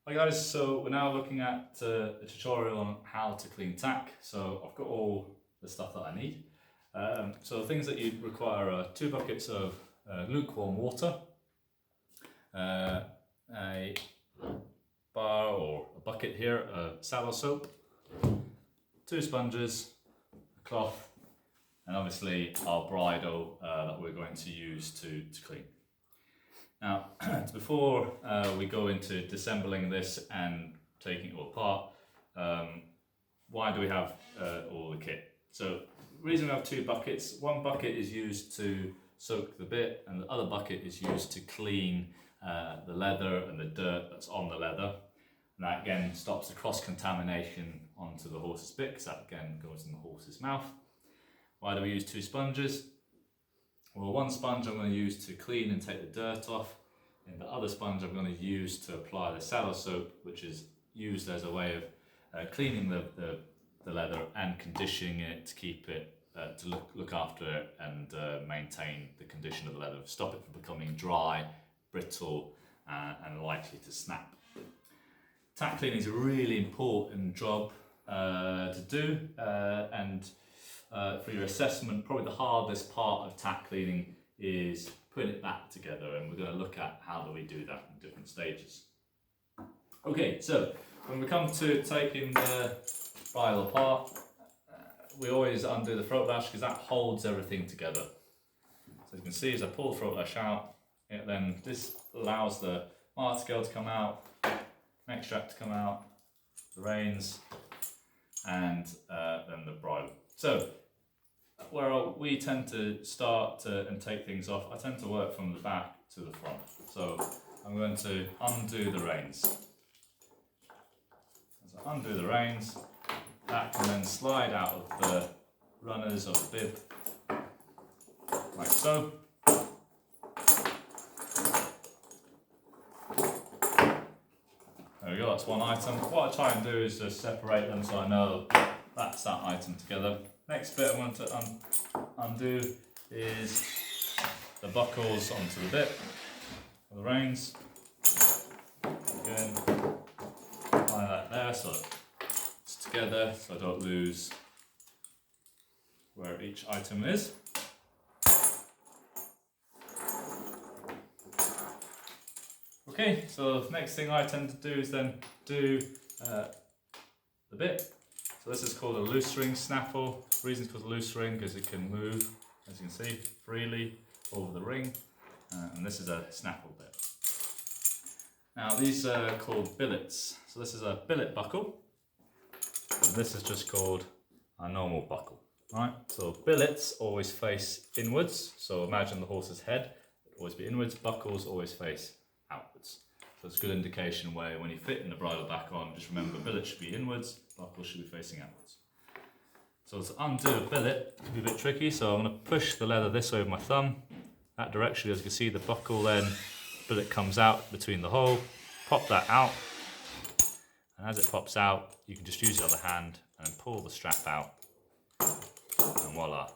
Hi guys, so we're now looking at a tutorial on how to clean tack. So I've got all the stuff that I need. So the things that you require are 2 buckets of lukewarm water, a bar or a bucket here of saddle soap, 2 sponges, a cloth, and obviously our bridle that we're going to use to clean. Now, before we go into disassembling this and taking it all apart, why do we have all the kit? So the reason we have 2 buckets, one bucket is used to soak the bit and the other bucket is used to clean the leather and the dirt that's on the leather. And that again stops the cross-contamination onto the horse's bit, because that again goes in the horse's mouth. Why do we use 2 sponges? Well, one sponge I'm going to use to clean and take the dirt off, and the other sponge I'm going to use to apply the saddle soap, which is used as a way of cleaning the leather and conditioning it to keep it, to look after it and maintain the condition of the leather, stop it from becoming dry, brittle and likely to snap. Tack cleaning is a really important job to do, and for your assessment, probably the hardest part of tack cleaning is putting it back together, and we're going to look at how do we do that in different stages. Okay, so when we come to taking the bridle apart, we always undo the throat lash because that holds everything together. So you can see as I pull the throat lash out, then this allows the martingale to come out, neck strap to come out, the reins, and then the bridle. So where we tend to start and take things off, I tend to work from the back to the front. So I'm going to undo the reins. As I undo the reins, that can then slide out of the runners of the bib, like so. There we go, that's one item. What I try and do is just separate them so I know that's that item together. Next bit I want to undo is the buckles onto the bit of the reins. Again, apply that there so it's together, so I don't lose where each item is. Okay, so the next thing I tend to do is then do the bit. So this is called a loose ring snaffle. The reason it's called a loose ring because it can move, as you can see, freely over the ring. And this is a snaffle bit. Now these are called billets. So this is a billet buckle. And this is just called a normal buckle. Right? So billets always face inwards. So imagine the horse's head would always be inwards. Buckles always face outwards. So it's a good indication where when you fit in the bridle back on, just remember billet should be inwards, buckle should be facing outwards. So to undo a billet can be a bit tricky, so I'm going to push the leather this way with my thumb, that direction. As you can see, the buckle then, billet comes out between the hole, pop that out, and as it pops out, you can just use your other hand and pull the strap out, and voila,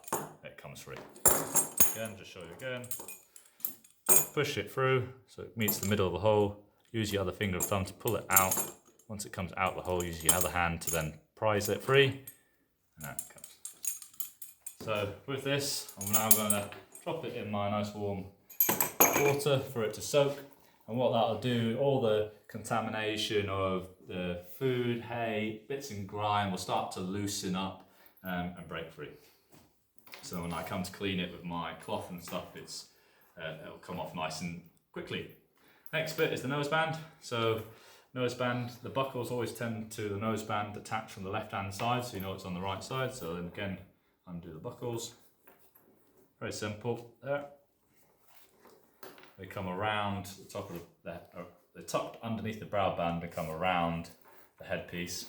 it comes free. Again, just show you again. Push it through so it meets the middle of the hole. Use your other finger and thumb to pull it out. Once it comes out the hole, use your other hand to then prise it free, and out it comes. So with this, I'm now going to drop it in my nice warm water for it to soak. And what that'll do, all the contamination of the food, hay, bits and grime will start to loosen up and break free. So when I come to clean it with my cloth and stuff, it'll come off nice and quickly. Next bit is the noseband. So noseband, the buckles always tend to the noseband attach from the left hand side, so you know it's on the right side. So then again, undo the buckles. Very simple there. They come around the top of they're tucked underneath the brow band and come around the headpiece.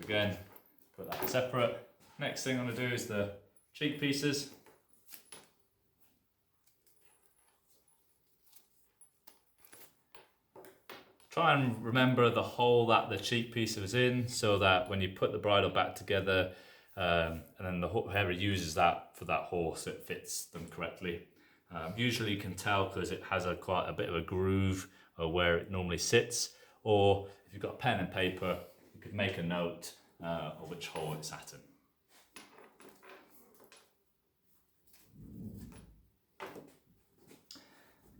Again, put that separate. Next thing I'm going to do is the cheek pieces. Try and remember the hole that the cheek piece was in, so that when you put the bridle back together, and then the whoever uses that for that horse, it fits them correctly. Usually you can tell because it has quite a bit of a groove where it normally sits, or if you've got a pen and paper, you could make a note of which hole it's at in.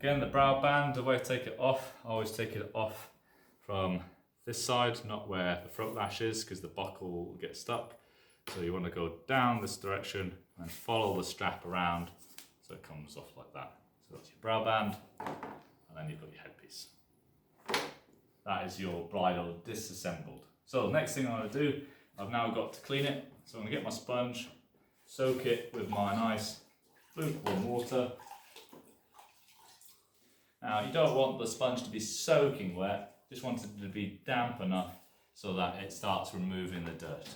Again, the brow band, the way to take it off, I always take it off from this side, not where the throat lash is, because the buckle will get stuck. So you want to go down this direction and follow the strap around so it comes off like that. So that's your brow band, and then you've got your headpiece. That is your bridle disassembled. So the next thing I'm going to do, I've now got to clean it. So I'm going to get my sponge, soak it with my nice lukewarm water. Now you don't want the sponge to be soaking wet, just want it to be damp enough so that it starts removing the dirt.